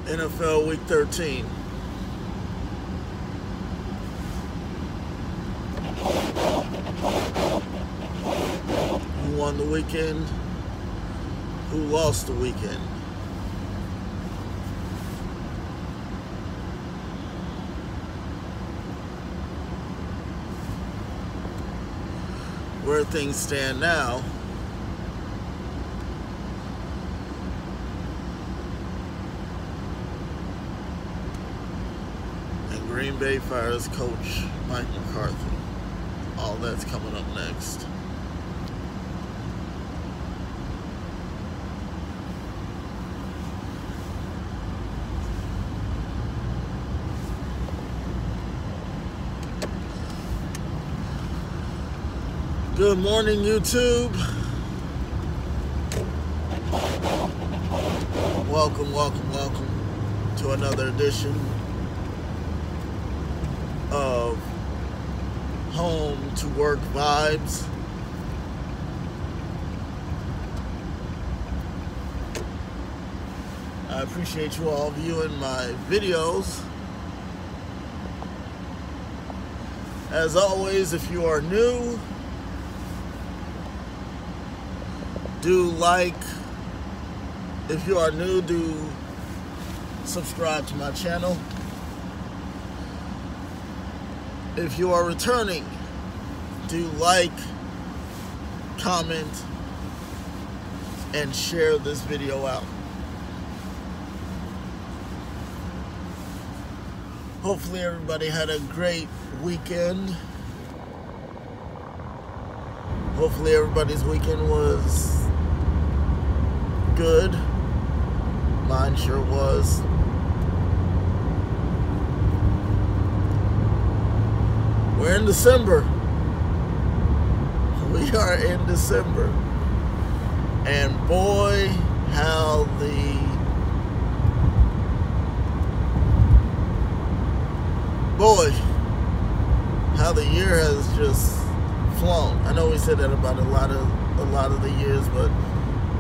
NFL Week 13. Who won the weekend? Who lost the weekend? Where things stand now, and Green Bay fires coach Mike McCarthy. All that's coming up next. Good morning, YouTube. Welcome to another edition of Home to Work Vibes. I appreciate you all viewing my videos. As always, if you are new, do like. If you are new, do subscribe to my channel. If you are returning, do like, comment, and share this video out. Hopefully everybody had a great weekend. Hopefully everybody's weekend was good. Mine sure was. We're in December. We are in December. And boy, how the year has just flown. I know we said that about a lot of the years, but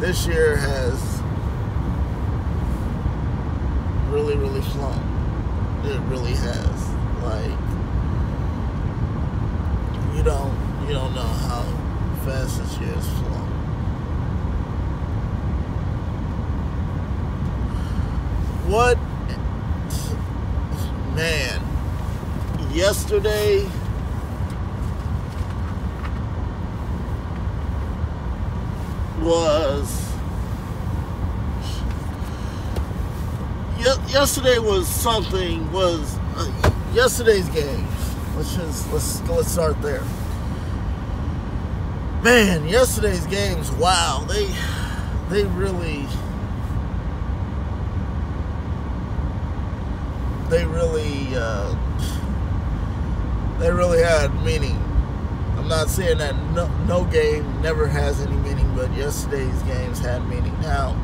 this year has really flown. It really has. Like, you don't know how fast this year has flown. What, man, yesterday yesterday's games. Let's start there. Man, yesterday's games, wow, they really had meaning. I'm not saying that no game never has any meaning, but yesterday's games had meaning. Now,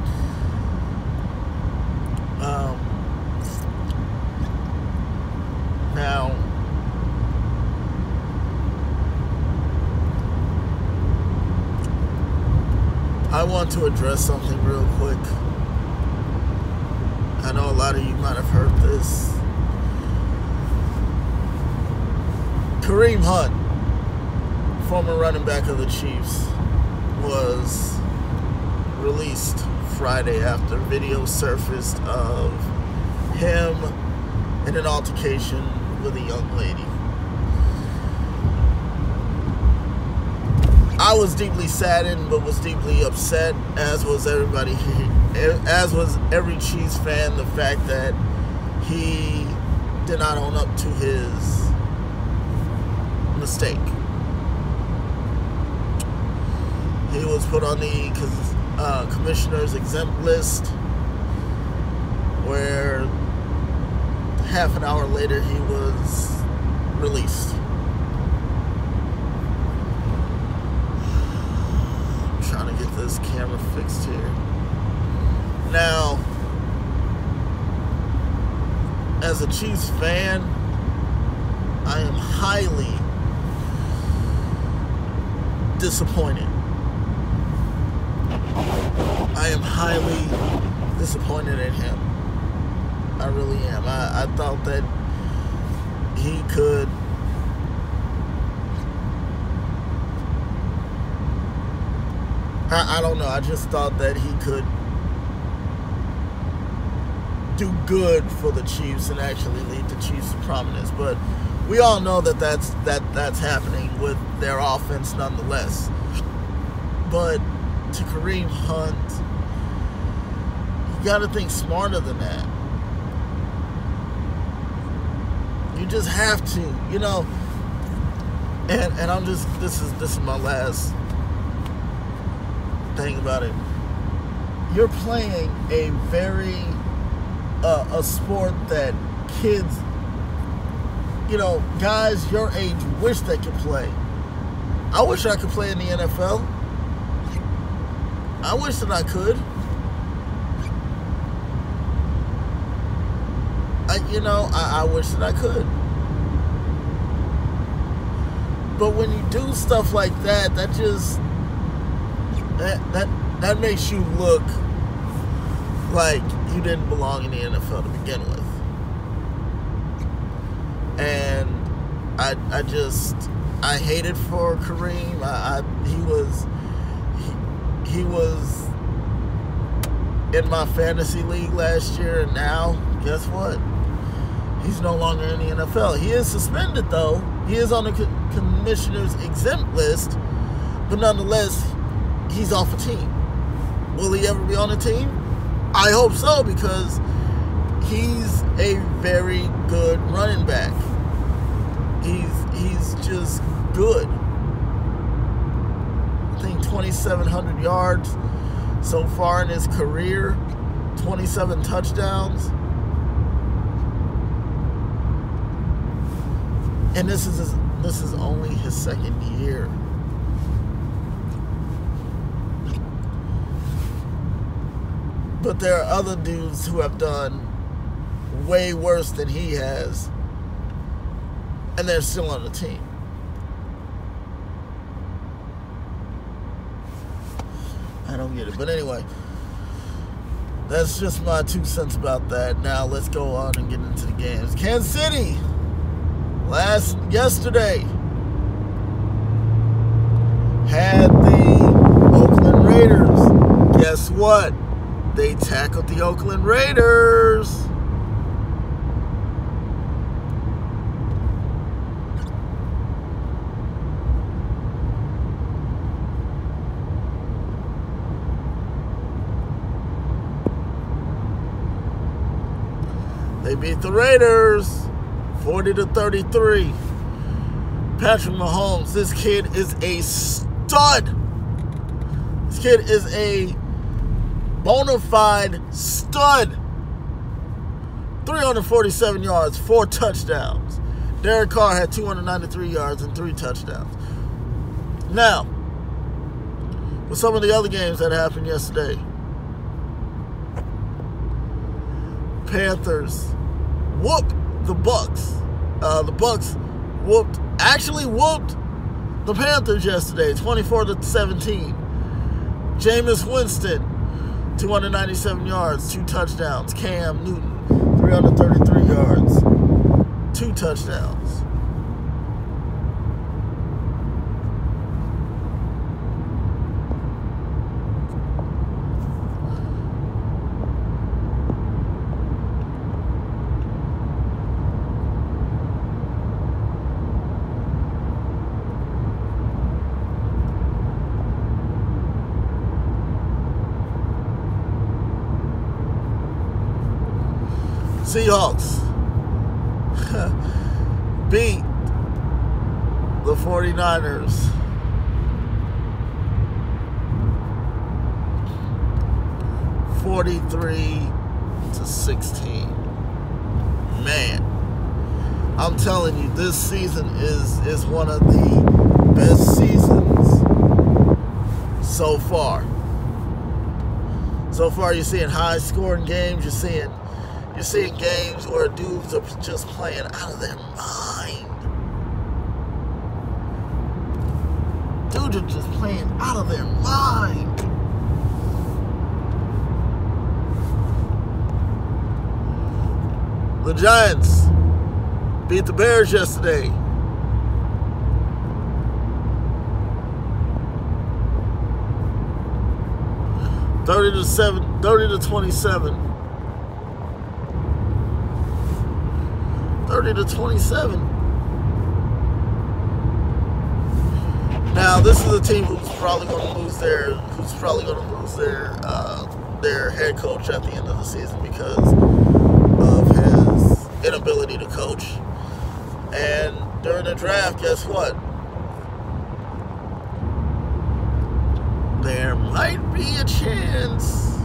I want to address something real quick. I know a lot of you might have heard this. Kareem Hunt, former running back of the Chiefs, was released Friday after video surfaced of him in an altercation with a young lady. I was deeply saddened, but was deeply upset, as was everybody, as was every Chiefs fan, the fact that he did not own up to his mistake. He was put on the commissioner's exempt list, where half an hour later he was released. I'm trying to get this camera fixed here. Now, as a Chiefs fan, I am highly disappointed. I am highly disappointed in him. I really am. I thought that he could I don't know. I just thought that he could do good for the Chiefs and actually lead the Chiefs to prominence. But we all know that that's happening with their offense nonetheless. But to Kareem Hunt, you got to think smarter than that. You just have to, you know. And I'm just this is my last thing about it. You're playing a very a sport that kids, you know, guys your age wish they could play. I wish I could play in the NFL. I wish that I could. I wish that I could. But when you do stuff like that, that just that makes you look like you didn't belong in the NFL to begin with. And I hate it for Kareem. He was in my fantasy league last year, and now guess what? He's no longer in the NFL. He is suspended though. He is on the commissioner's exempt list, but nonetheless, he's off a team. Will he ever be on a team? I hope so, because he's a very good running back. He's just good. I think 2,700 yards so far in his career, 27 touchdowns. And this is only his second year. But there are other dudes who have done way worse than he has, and they're still on the team. I don't get it. But anyway, that's just my 2 cents about that. Now let's go on and get into the games. Kansas City, yesterday, had the Oakland Raiders. Guess what? They tackled the Oakland Raiders. They beat the Raiders 40-33. Patrick Mahomes, this kid is a stud. This kid is a bona fide stud. 347 yards, 4 touchdowns. Derek Carr had 293 yards and 3 touchdowns. Now, with some of the other games that happened yesterday, Panthers whooped the Bucks. The Bucks whooped the Panthers yesterday, 24-17. Jameis Winston, 297 yards, 2 touchdowns. Cam Newton, 333 yards, 2 touchdowns. Seahawks beat the 49ers 43-16. Man, I'm telling you, this season is one of the best seasons so far. So far, you're seeing high-scoring games. You're seeing games where dudes are just playing out of their mind. Dudes are just playing out of their mind. The Giants beat the Bears yesterday. 30-27. 30-27. Now, this is a team who's probably going to lose their head coach at the end of the season because of his inability to coach. And during the draft, guess what? There might be a chance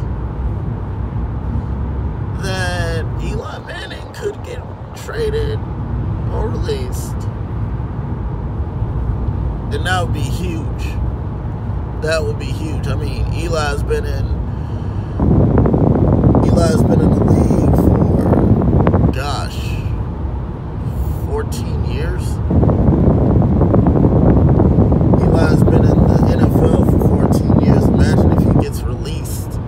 that Eli Manning could get traded or released. And that would be huge. That would be huge. I mean, Eli's been in the league for, 14 years. Eli's been in the NFL for 14 years. Imagine if he gets released.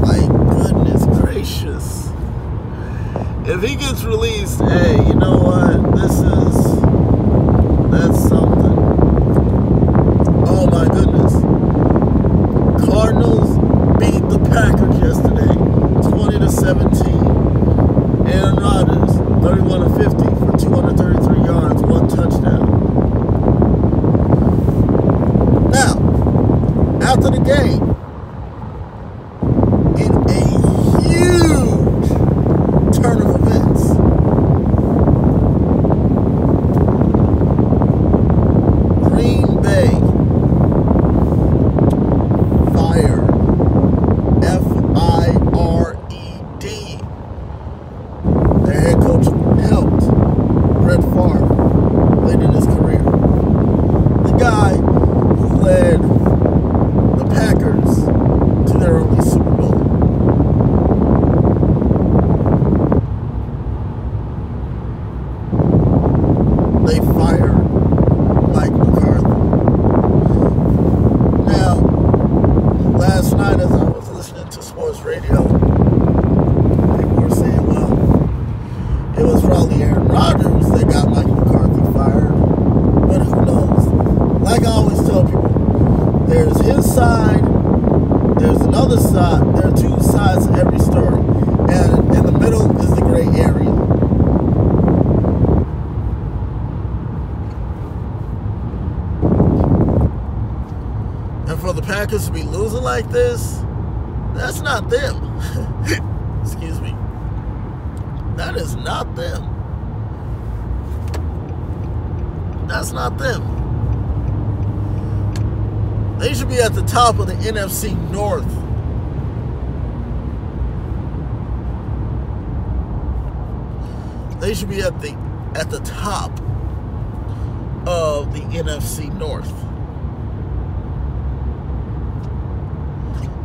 Like, goodness gracious. If he gets released, hey, you know what? That's something. Oh my goodness. Cardinals beat the Packers yesterday, 20-17. Aaron Rodgers, 31-50 for 233 yards, 1 touchdown. Now, after the game, in a huge turn of events, Green Bay fired, F-I-R-E-D, their head coach helped Brett Favre late in his career. The guy who led the Packers to their only Super Bowl. They fired Mike McCarthy. Now, last night as I was listening to sports radio, people were saying, well, it was probably Aaron Rodgers that got Mike McCarthy fired. But who knows? Like I always tell people, there's his side, there's another side, there are two sides to every story. And in the middle is the gray area. And for the Packers to be losing like this, that's not them. Excuse me. That is not them. That's not them. They should be at the top of the NFC North. They should be at the top of the NFC North.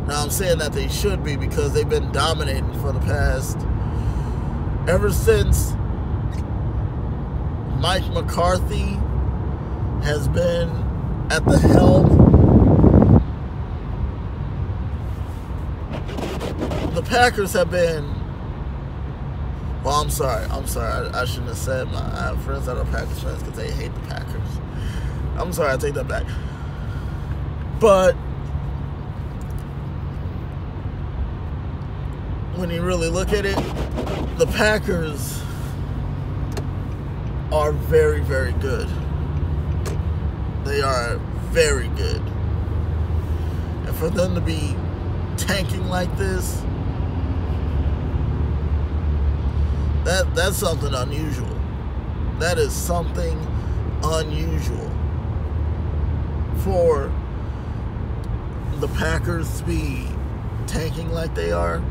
Now I'm saying that they should be because they've been dominating for the past, ever since Mike McCarthy has been at the helm. The Packers have been, well, I'm sorry. I shouldn't have said I have friends that are Packers fans because they hate the Packers. I'm sorry, I take that back. But when you really look at it, the Packers are very, very good. They are very good. And for them to be tanking like this, that's something unusual. That is something unusual for the Packers to be tanking like they are.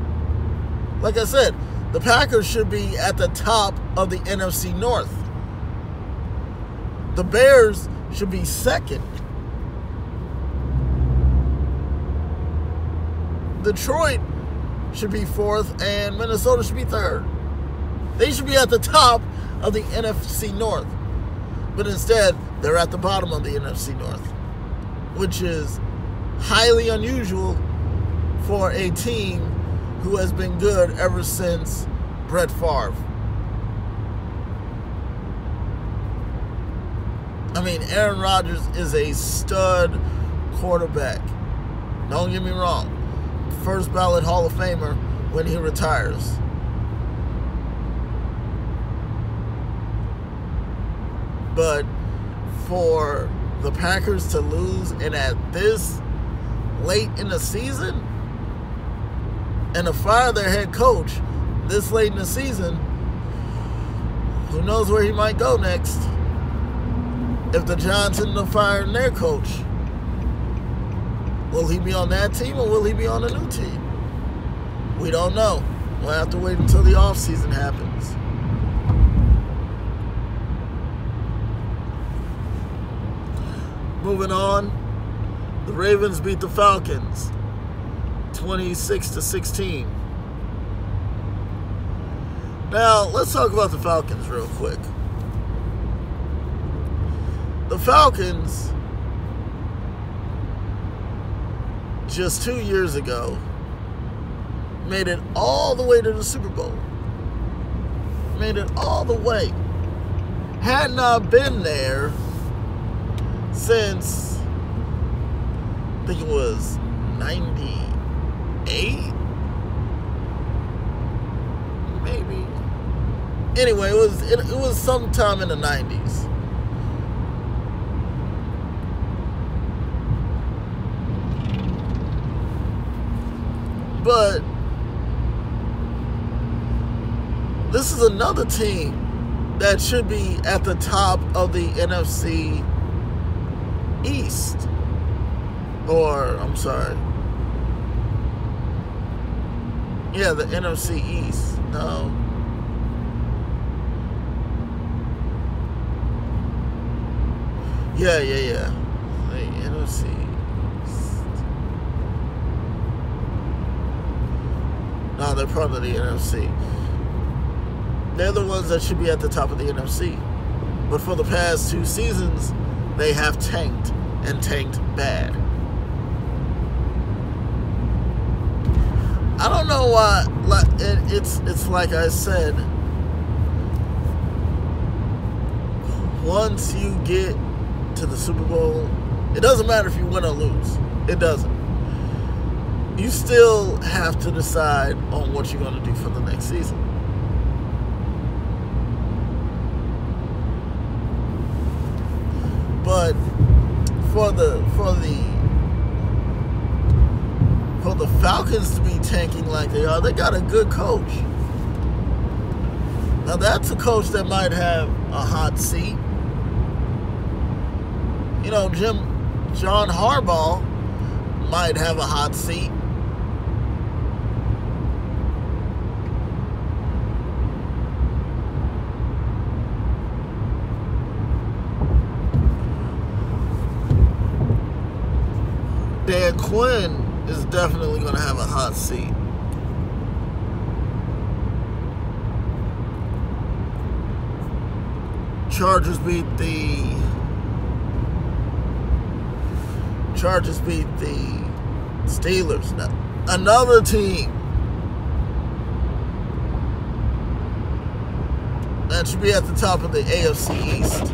Like I said, the Packers should be at the top of the NFC North. The Bears should be second. Detroit should be fourth, and Minnesota should be third. They should be at the top of the NFC North. But instead, they're at the bottom of the NFC North, which is highly unusual for a team who has been good ever since Brett Favre. I mean, Aaron Rodgers is a stud quarterback. Don't get me wrong. First ballot Hall of Famer when he retires. But for the Packers to lose, and at this late in the season, and to fire their head coach this late in the season, who knows where he might go next? If the Giants end up firing their coach, will he be on that team or will he be on a new team? We don't know. We'll have to wait until the offseason happens. Moving on, the Ravens beat the Falcons 26-16. Now, let's talk about the Falcons real quick. The Falcons, just 2 years ago, made it all the way to the Super Bowl. Made it all the way. Had not been there since, I think it was 98? Maybe. Anyway, it was sometime in the 90s. But this is another team that should be at the top of the NFC East. Or, I'm sorry. Yeah, the NFC East. No. Yeah. The NFC East. No, they're part of the NFC. They're the ones that should be at the top of the NFC. But for the past 2 seasons, they have tanked, and tanked bad. I don't know why. It's like I said. Once you get to the Super Bowl, it doesn't matter if you win or lose. It doesn't. You still have to decide on what you're going to do for the next season. But for the Falcons to be tanking like they are, they got a good coach. Now that's a coach that might have a hot seat. You know, John Harbaugh might have a hot seat. Dan Quinn is definitely going to have a hot seat. Chargers beat the Steelers. Now, another team that should be at the top of the AFC East.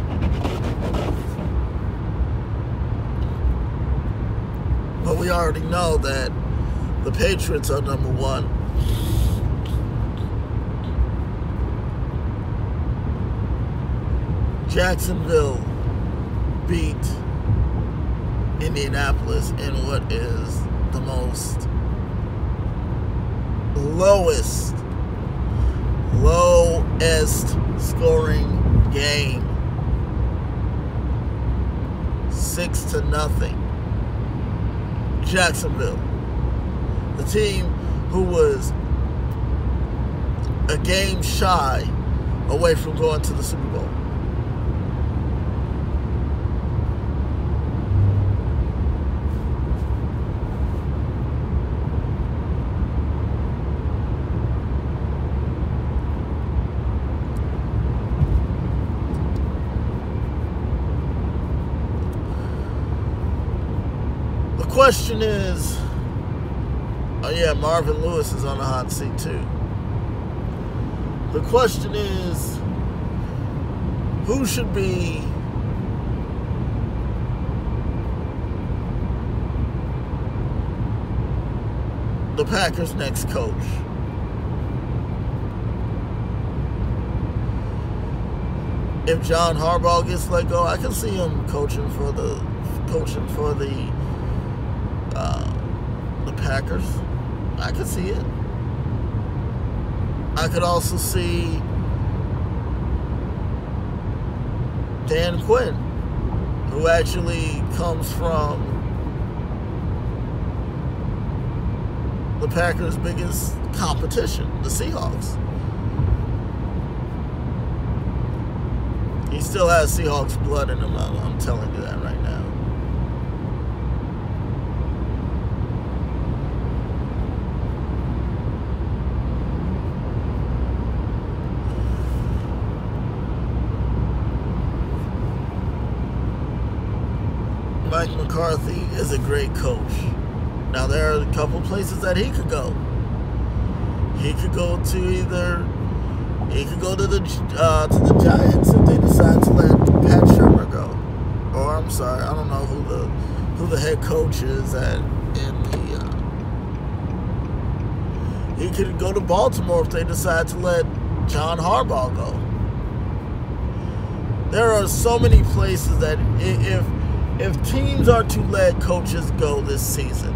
But we already know that the Patriots are number 1. Jacksonville beat Indianapolis in what is the most lowest scoring game. 6-0. Jacksonville, the team who was a game shy away from going to the Super Bowl. The question is, Oh yeah, Marvin Lewis is on the hot seat too. The question is, who should be the Packers' next coach? If John Harbaugh gets let go, I can see him coaching for the Packers. I could see it. I could also see Dan Quinn, who actually comes from the Packers' biggest competition, the Seahawks. He still has Seahawks blood in him. I'm telling you that right now. Mike McCarthy is a great coach. Now there are a couple places that he could go. He could go to the Giants if they decide to let Pat Shurmur go. Or I'm sorry, I don't know who the head coach is he could go to Baltimore if they decide to let John Harbaugh go. There are so many places that if teams are to let coaches go this season,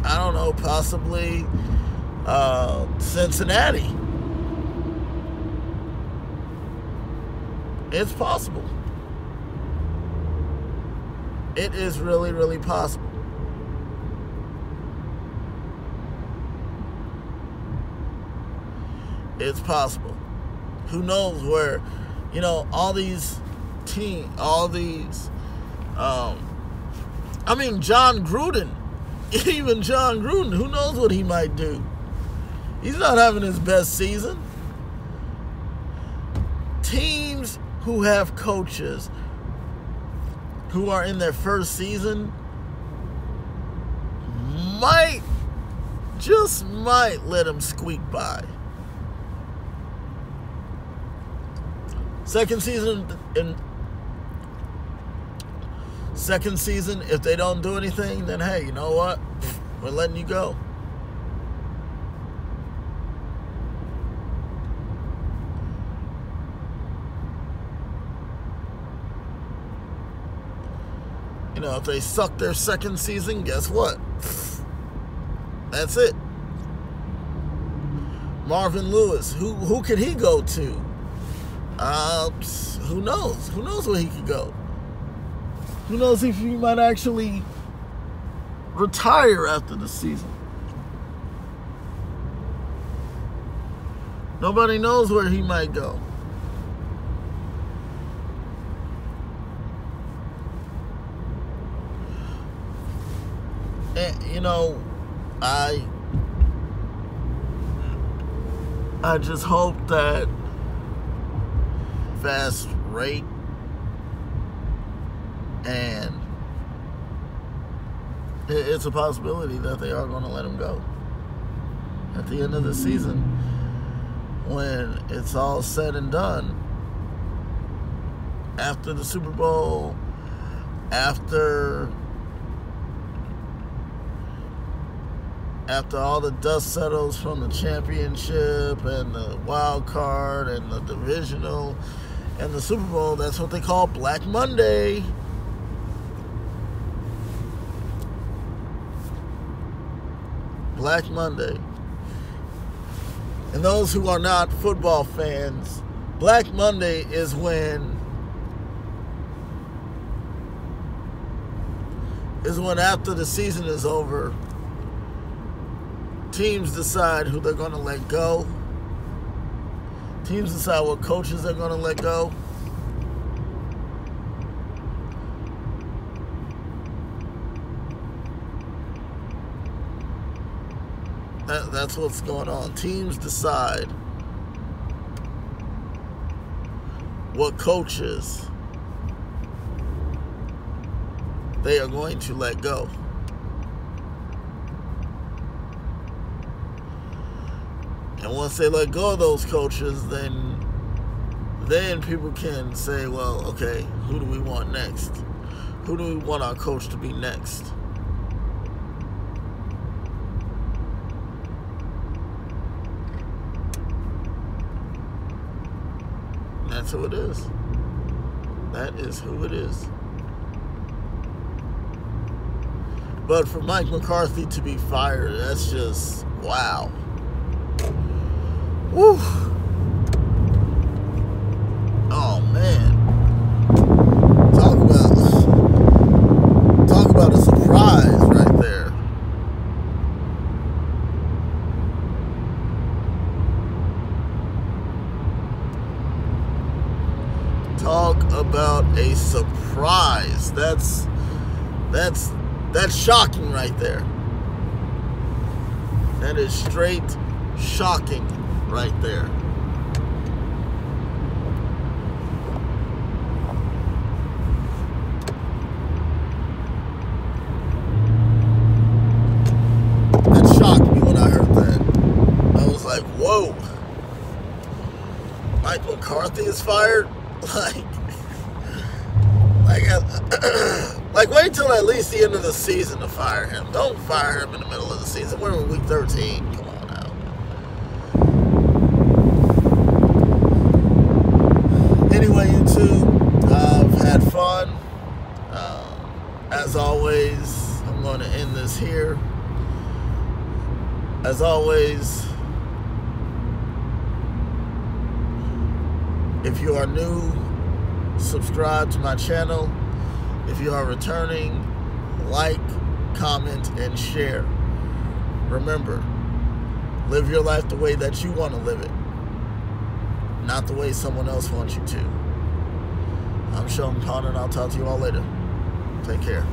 I don't know, possibly Cincinnati. It's possible. It is really, really possible. It's possible. Who knows where, all these teams, John Gruden, even John Gruden, who knows what he might do? He's not having his best season. Teams who have coaches who are in their first season just might let them squeak by. Second season, if they don't do anything, then hey, you know what? We're letting you go. If they suck their second season, guess what? That's it. Marvin Lewis, who could he go to? Who knows? Who knows where he could go? Who knows if he might actually retire after the season? Nobody knows where he might go. And, I just hope that fast rate and it's a possibility that they are going to let him go at the end of the season. When it's all said and done, after the Super Bowl, after all the dust settles from the championship and the wild card and the divisional and the Super Bowl, that's what they call Black Monday. Black Monday. And those who are not football fans, Black Monday is when after the season is over, teams decide who they're going to let go. Teams decide what coaches they're going to let go. That's what's going on. Teams decide what coaches they are going to let go. And once they let go of those coaches, then people can say, well, okay, who do we want next? Who do we want our coach to be next? That's who it is. That is who it is. But for Mike McCarthy to be fired, that's just, wow. Woo. Oh, man. Talk about a surprise right there. Talk about a surprise. That's shocking right there. That is straight shocking right there. That shocked me when I heard that. I was like, whoa. Mike McCarthy is fired? Like, wait till at least the end of the season to fire him. Don't fire him in the middle of the season. We're in week 13. Come on now. Anyway, YouTube, I've had fun. As always, I'm going to end this here. As always, if you are new, subscribe to my channel. If you are returning, like, comment, and share. Remember, live your life the way that you want to live it, not the way someone else wants you to. I'm Sheldon Ponder, and I'll talk to you all later. Take care.